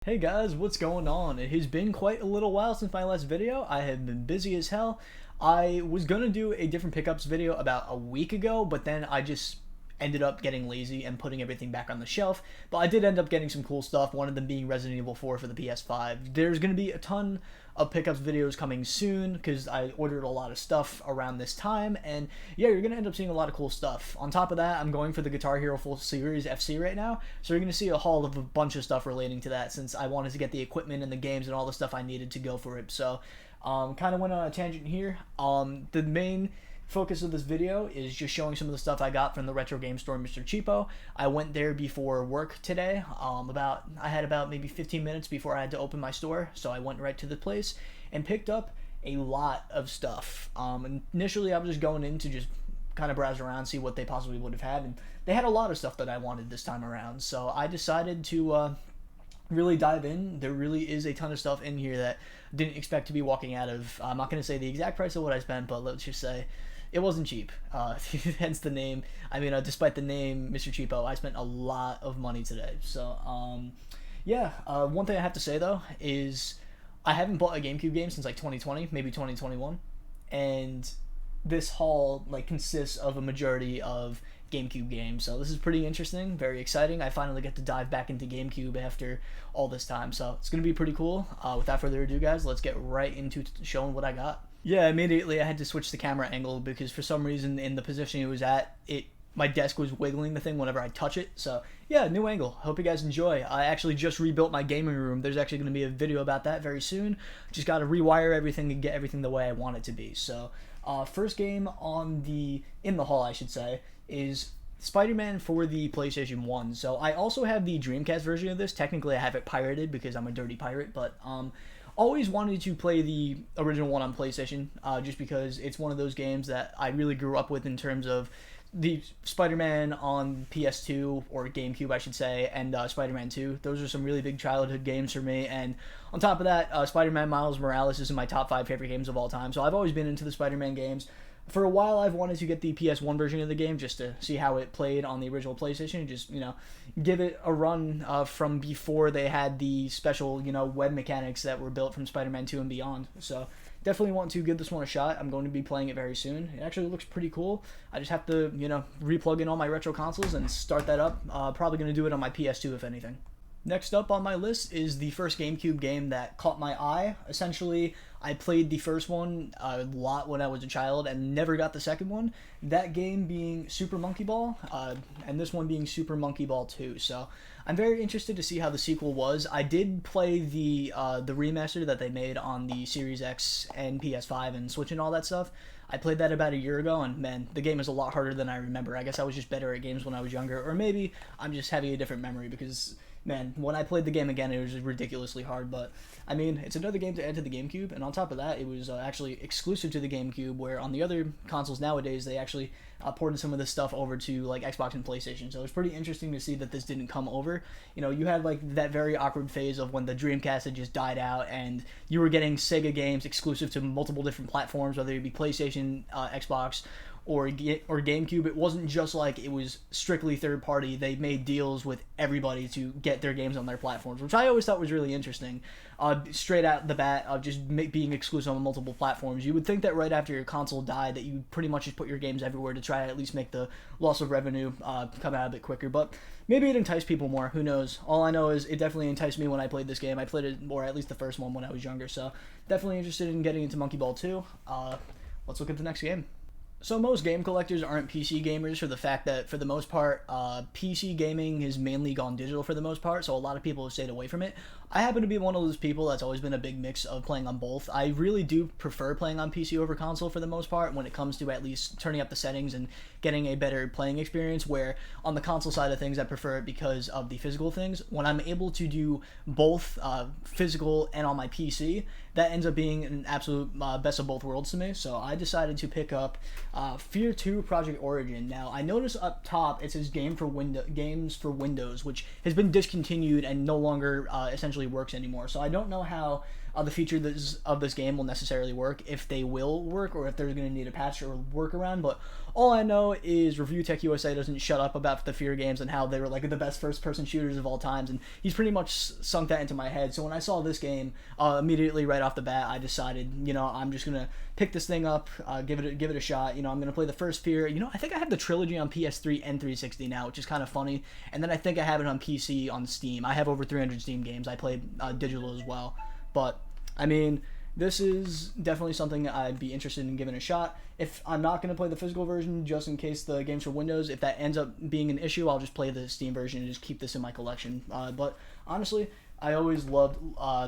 Hey guys, what's going on? It has been quite a little while since my last video. I have been busy as hell. I was gonna do a different pickups video about a week ago, but then I just ended up getting lazy and putting everything back on the shelf. But I did end up getting some cool stuff, one of them being Resident Evil 4 for the PS5. There's gonna be a ton of pickups videos coming soon because I ordered a lot of stuff around this time, and yeah, you're gonna end up seeing a lot of cool stuff. On top of that, I'm going for the Guitar Hero Full Series FC right now, so you're gonna see a haul of a bunch of stuff relating to that since I wanted to get the equipment and the games and all the stuff I needed to go for it. So kind of went on a tangent here. The main focus of this video is just showing some of the stuff I got from the retro game store, Mr. Cheapo. I went there before work today. I had about maybe 15 minutes before I had to open my store, so I went right to the place and picked up a lot of stuff. Initially, I was just going in to just kind of browse around, see what they possibly would have had, and they had a lot of stuff that I wanted this time around. So I decided to really dive in. There really is a ton of stuff in here that I didn't expect to be walking out of. I'm not going to say the exact price of what I spent, but let's just say it wasn't cheap. Hence the name. I mean, despite the name, Mr. Cheapo, I spent a lot of money today. So, yeah. One thing I have to say though is I haven't bought a GameCube game since like 2020, maybe 2021, and this haul like consists of a majority of GameCube games. So this is pretty interesting, very exciting. I finally get to dive back into GameCube after all this time, so it's gonna be pretty cool. Without further ado, guys, let's get right into showing what I got. Yeah, immediately I had to switch the camera angle because for some reason in the position it was at, my desk was wiggling the thing whenever I touch it. So yeah, new angle. Hope you guys enjoy. I actually just rebuilt my gaming room. There's actually going to be a video about that very soon. Just got to rewire everything and get everything the way I want it to be. So first game in the haul, I should say, is Spider-Man for the PlayStation 1. So I also have the Dreamcast version of this. Technically I have it pirated because I'm a dirty pirate, but always wanted to play the original one on PlayStation, just because it's one of those games that I really grew up with in terms of the Spider-Man on PS2, or GameCube I should say, and Spider-Man 2. Those are some really big childhood games for me, and on top of that, Spider-Man Miles Morales is in my top 5 favorite games of all time, so I've always been into the Spider-Man games. For a while, I've wanted to get the PS1 version of the game just to see how it played on the original PlayStation and just, give it a run from before they had the special, web mechanics that were built from Spider-Man 2 and beyond. So definitely want to give this one a shot. I'm going to be playing it very soon. It actually looks pretty cool. I just have to, replug in all my retro consoles and start that up. Probably going to do it on my PS2 if anything. Next up on my list is the first GameCube game that caught my eye. Essentially, I played the first one a lot when I was a child and never got the second one. That game being Super Monkey Ball, and this one being Super Monkey Ball 2. So I'm very interested to see how the sequel was. I did play the remaster that they made on the Series X and PS5 and Switch and all that stuff. I played that about a year ago, and man, the game is a lot harder than I remember. I guess I was just better at games when I was younger, or maybe I'm just having a different memory because, man, when I played the game again, it was ridiculously hard. But I mean, it's another game to add to the GameCube, and on top of that, it was actually exclusive to the GameCube, where on the other consoles nowadays, they actually ported some of this stuff over to like Xbox and PlayStation. So it's pretty interesting to see that this didn't come over. You had like that very awkward phase of when the Dreamcast had just died out, and you were getting Sega games exclusive to multiple different platforms, whether it be PlayStation, Xbox, or GameCube. It wasn't just like it was strictly third party. They made deals with everybody to get their games on their platforms, which I always thought was really interesting. Straight out the bat of just being exclusive on multiple platforms. You would think that right after your console died that you pretty much just put your games everywhere to try to at least make the loss of revenue come out a bit quicker, but maybe it enticed people more. Who knows? All I know is it definitely enticed me when I played this game. I played it, or at least the first one, when I was younger, so definitely interested in getting into Monkey Ball 2. Let's look at the next game. So most game collectors aren't PC gamers for the fact that, for the most part, PC gaming has mainly gone digital for the most part, so a lot of people have stayed away from it. I happen to be one of those people that's always been a big mix of playing on both. I really do prefer playing on PC over console for the most part when it comes to at least turning up the settings and getting a better playing experience, where on the console side of things I prefer it because of the physical things. When I'm able to do both physical and on my PC, that ends up being an absolute best of both worlds to me. So I decided to pick up Fear 2 Project Origin. Now, I notice up top it says Games for Windows, which has been discontinued and no longer essentially works anymore. So I don't know how the features of this game will necessarily work, if they will work, or if they're going to need a patch or workaround. But all I know is Review Tech USA doesn't shut up about the Fear games and how they were like the best first-person shooters of all times, and he's pretty much sunk that into my head. So when I saw this game, immediately right off the bat, I decided, I'm just gonna pick this thing up, give it a shot. I'm gonna play the first Fear. I think I have the trilogy on PS3 and 360 now, which is kind of funny. And then I think I have it on PC on Steam. I have over 300 Steam games. I play digital as well. But, I mean, this is definitely something I'd be interested in giving a shot. If I'm not going to play the physical version, just in case the Games for Windows, if that ends up being an issue, I'll just play the Steam version and just keep this in my collection. But, honestly, I always loved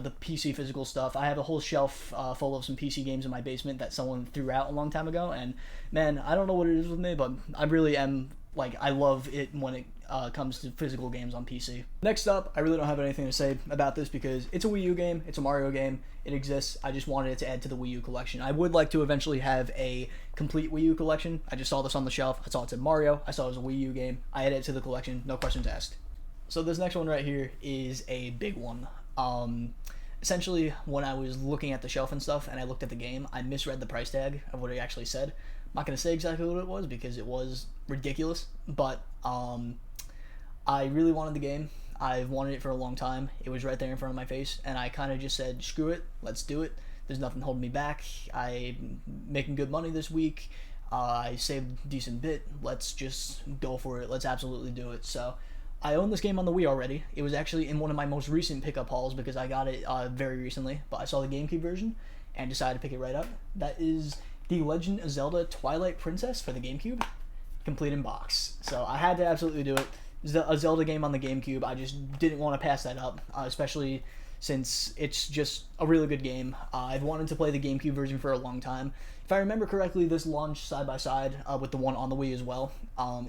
the PC physical stuff. I have a whole shelf full of some PC games in my basement that someone threw out a long time ago. And, man, I don't know what it is with me, but I really am, I love it when it comes to physical games on PC. Next up, I really don't have anything to say about this because it's a Wii U game, it's a Mario game, it exists. I just wanted it to add to the Wii U collection. I would like to eventually have a complete Wii U collection. I just saw this on the shelf, I saw it said Mario, I saw it was a Wii U game, I added it to the collection, no questions asked. So this next one right here is a big one. Essentially, when I was looking at the shelf and stuff and I looked at the game, I misread the price tag of what it actually said. I'm not going to say exactly what it was because it was ridiculous, but I really wanted the game. I've wanted it for a long time. It was right there in front of my face, and I kind of just said, screw it, let's do it. There's nothing holding me back. I'm making good money this week. I saved a decent bit. Let's just go for it. Let's absolutely do it. So I own this game on the Wii already. It was actually in one of my most recent pickup hauls because I got it very recently, but I saw the Gamecube version and decided to pick it right up. That is The Legend of Zelda Twilight Princess for the Gamecube, complete in box. So I had to absolutely do it. A Zelda game on the Gamecube, I just didn't want to pass that up, especially since it's just a really good game. I've wanted to play the Gamecube version for a long time. If I remember correctly, this launched side by side with the one on the Wii as well.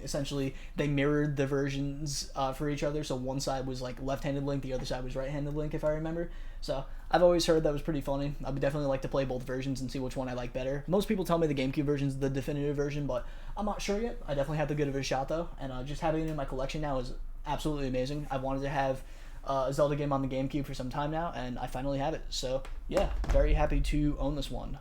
Essentially, they mirrored the versions for each other, so one side was like left-handed Link, the other side was right-handed Link, if I remember. So I've always heard that was pretty funny. I would definitely like to play both versions and see which one I like better. Most people tell me the Gamecube version is the definitive version, but I'm not sure yet. I definitely have to give it a shot though, and just having it in my collection now is absolutely amazing. I've wanted to have a Zelda game on the Gamecube for some time now, and I finally have it. So yeah, very happy to own this one.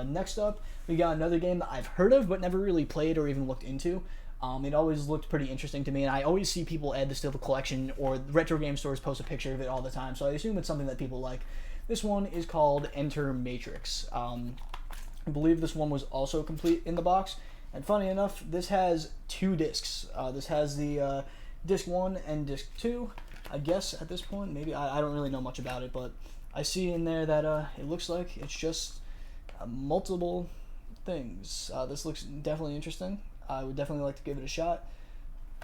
Next up, we got another game that I've heard of but never really played or even looked into. It always looked pretty interesting to me, and I always see people add this to the collection, or retro game stores post a picture of it all the time, so I assume it's something that people like. This one is called Enter Matrix. I believe this one was also complete in the box, and funny enough, this has two discs. This has the disc 1 and disc 2, I guess at this point. Maybe, I don't really know much about it, but I see in there that it looks like it's just multiple things. This looks definitely interesting. I would definitely like to give it a shot.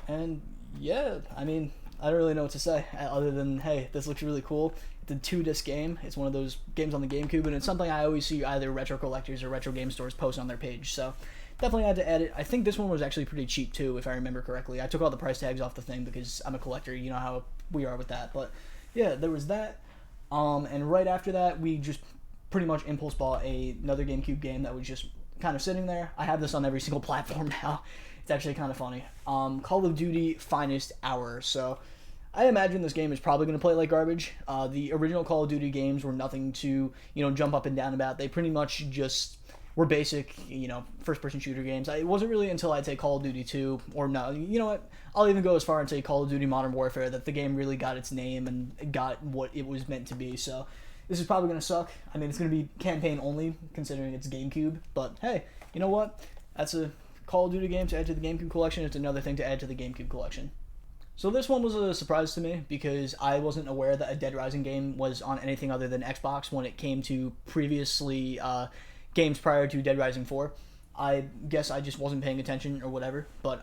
And yeah, I mean, I don't really know what to say other than, hey, this looks really cool. It's a 2-disc game. It's one of those games on the Gamecube, and it's something I always see either retro collectors or retro game stores post on their page. So definitely had to add it. I think this one was actually pretty cheap too, if I remember correctly. I took all the price tags off the thing because I'm a collector. You know how we are with that. But yeah, there was that. And right after that, we just pretty much impulse bought another Gamecube game that was just kind of sitting there. I have this on every single platform now. It's actually kind of funny. Call of Duty Finest Hour. So I imagine this game is probably going to play like garbage. The original Call of Duty games were nothing to, jump up and down about. They pretty much just were basic, first-person shooter games. It wasn't really until I'd say Call of Duty 2, or no, you know what? I'll even go as far and say Call of Duty Modern Warfare that the game really got its name and got what it was meant to be. So this is probably going to suck. I mean, it's going to be campaign only, considering it's GameCube. But hey, you know what? That's a Call of Duty game to add to the GameCube collection. It's another thing to add to the GameCube collection. So this one was a surprise to me because I wasn't aware that a Dead Rising game was on anything other than Xbox when it came to previously games prior to Dead Rising 4. I guess I just wasn't paying attention or whatever. But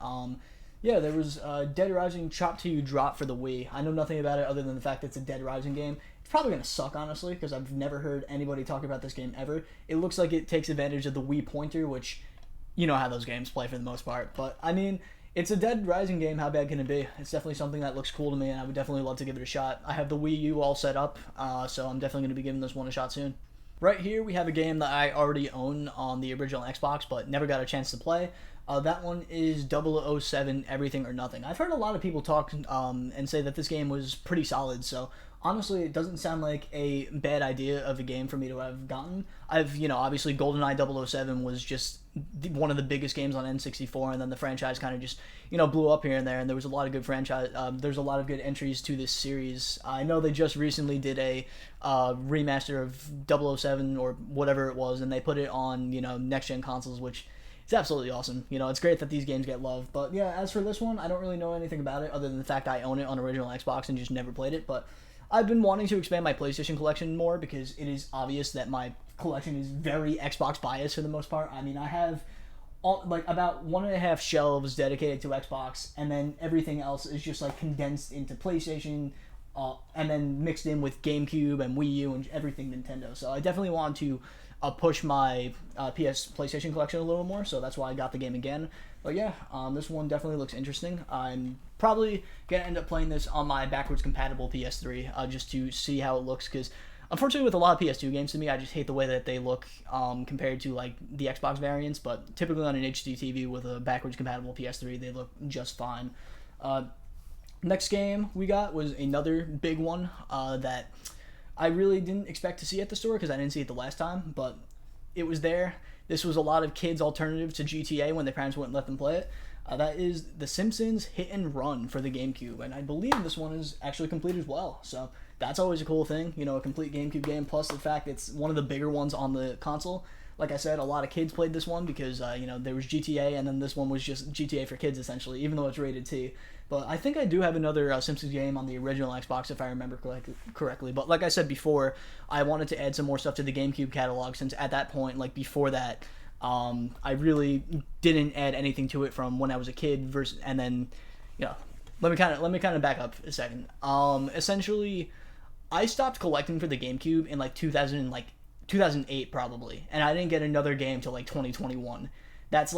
yeah, there was Dead Rising Chop Till You Drop for the Wii. I know nothing about it other than the fact that it's a Dead Rising game. It's probably going to suck, honestly, because I've never heard anybody talk about this game ever. It looks like it takes advantage of the Wii pointer, which you know how those games play for the most part. But, I mean, it's a Dead Rising game. How bad can it be? It's definitely something that looks cool to me, and I would definitely love to give it a shot. I have the Wii U all set up, so I'm definitely going to be giving this one a shot soon. Right here we have a game that I already own on the original Xbox but never got a chance to play. That one is 007 Everything or Nothing. I've heard a lot of people talk and say that this game was pretty solid, so honestly it doesn't sound like a bad idea of a game for me to have gotten. Obviously GoldenEye 007 was just one of the biggest games on N64, and then the franchise kind of just, blew up here and there, and there was a lot of good there's a lot of good entries to this series. I know they just recently did a remaster of 007 or whatever it was, and they put it on, next-gen consoles, which it's absolutely awesome. It's great that these games get love. But yeah, as for this one, I don't really know anything about it other than the fact I own it on original Xbox and just never played it. But I've been wanting to expand my PlayStation collection more because it is obvious that my collection is very Xbox biased for the most part. I mean, I have about 1.5 shelves dedicated to Xbox, and then everything else is just condensed into PlayStation, and then mixed in with GameCube and Wii U and everything Nintendo. So I definitely want to push my PlayStation collection a little more, so that's why I got the game again. But yeah, this one definitely looks interesting. I'm probably gonna end up playing this on my backwards compatible PS3 just to see how it looks, because unfortunately with a lot of PS2 games, to me, I just hate the way that they look compared to the Xbox variants. But typically on an HD TV with a backwards compatible PS3, they look just fine. Next game we got was another big one that I really didn't expect to see at the store because I didn't see it the last time, but it was there. This was a lot of kids' alternative to GTA when their parents wouldn't let them play it. That is The Simpsons Hit and Run for the GameCube, and I believe this one is actually complete as well. So that's always a cool thing, a complete GameCube game, plus the fact it's one of the bigger ones on the console. Like I said, a lot of kids played this one because, there was GTA, and then this one was just GTA for kids, essentially, even though it's rated T. But I think I do have another Simpsons game on the original Xbox, if I remember correctly. But like I said before, I wanted to add some more stuff to the GameCube catalog, since at that point, before that, I really didn't add anything to it from when I was a kid. And then, let me kind of back up a second. Essentially, I stopped collecting for the GameCube in 2008 probably, and I didn't get another game till 2021. That's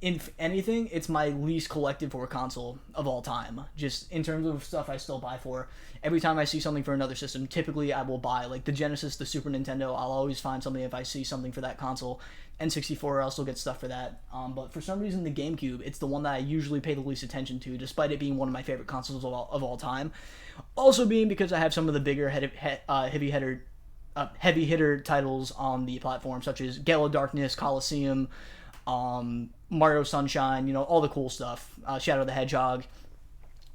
in anything, it's my least collected for a console of all time. Just in terms of stuff I still buy for. Every time I see something for another system, typically I will buy the Genesis, the Super Nintendo. I'll always find something if I see something for that console. N64, I'll still get stuff for that. But for some reason, the GameCube, it's the one that I usually pay the least attention to, despite it being one of my favorite consoles of all time. Also being because I have some of the bigger heavy hitter titles on the platform, such as Gale of Darkness, Coliseum, Mario Sunshine, all the cool stuff, Shadow the Hedgehog.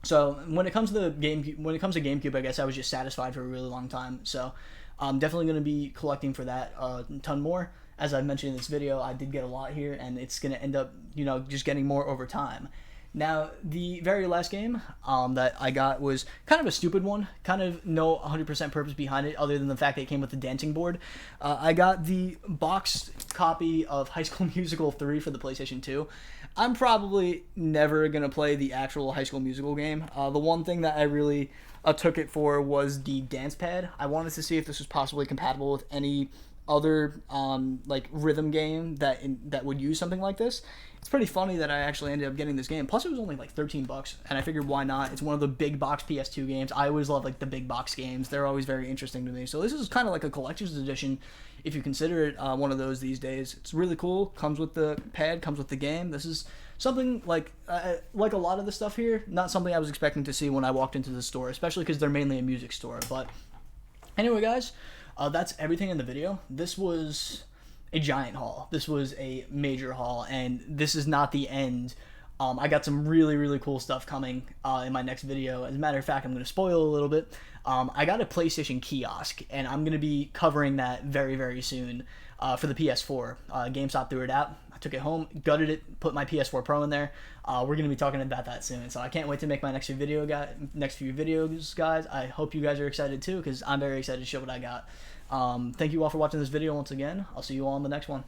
So when it comes to GameCube, I guess I was just satisfied for a really long time. So I'm definitely going to be collecting for that a ton more. As I mentioned in this video, I did get a lot here, and it's going to end up, just getting more over time. Now, the very last game that I got was kind of a stupid one. Kind of no 100% purpose behind it other than the fact that it came with the dancing board. I got the boxed copy of High School Musical 3 for the PlayStation 2. I'm probably never going to play the actual High School Musical game. The one thing that I really took it for was the dance pad. I wanted to see if this was possibly compatible with any other rhythm game that would use something like this. It's pretty funny that I actually ended up getting this game. Plus, it was only $13, and I figured why not? It's one of the big box PS2 games. I always love the big box games. They're always very interesting to me. So this is kind of like a collector's edition, if you consider it one of those these days. It's really cool. Comes with the pad. Comes with the game. This is something like a lot of the stuff here. Not something I was expecting to see when I walked into the store, especially because they're mainly a music store. But anyway, guys, that's everything in the video. This was a giant haul. This was a major haul, and this is not the end. I got some really, really cool stuff coming in my next video. As a matter of fact, I'm going to spoil a little bit. I got a PlayStation kiosk, and I'm going to be covering that very, very soon for the PS4. GameStop threw it out. I took it home, gutted it, put my PS4 Pro in there. We're going to be talking about that soon, so I can't wait to make my next few videos, guys. I hope you guys are excited too, because I'm very excited to show what I got. Thank you all for watching this video once again. I'll see you all in the next one.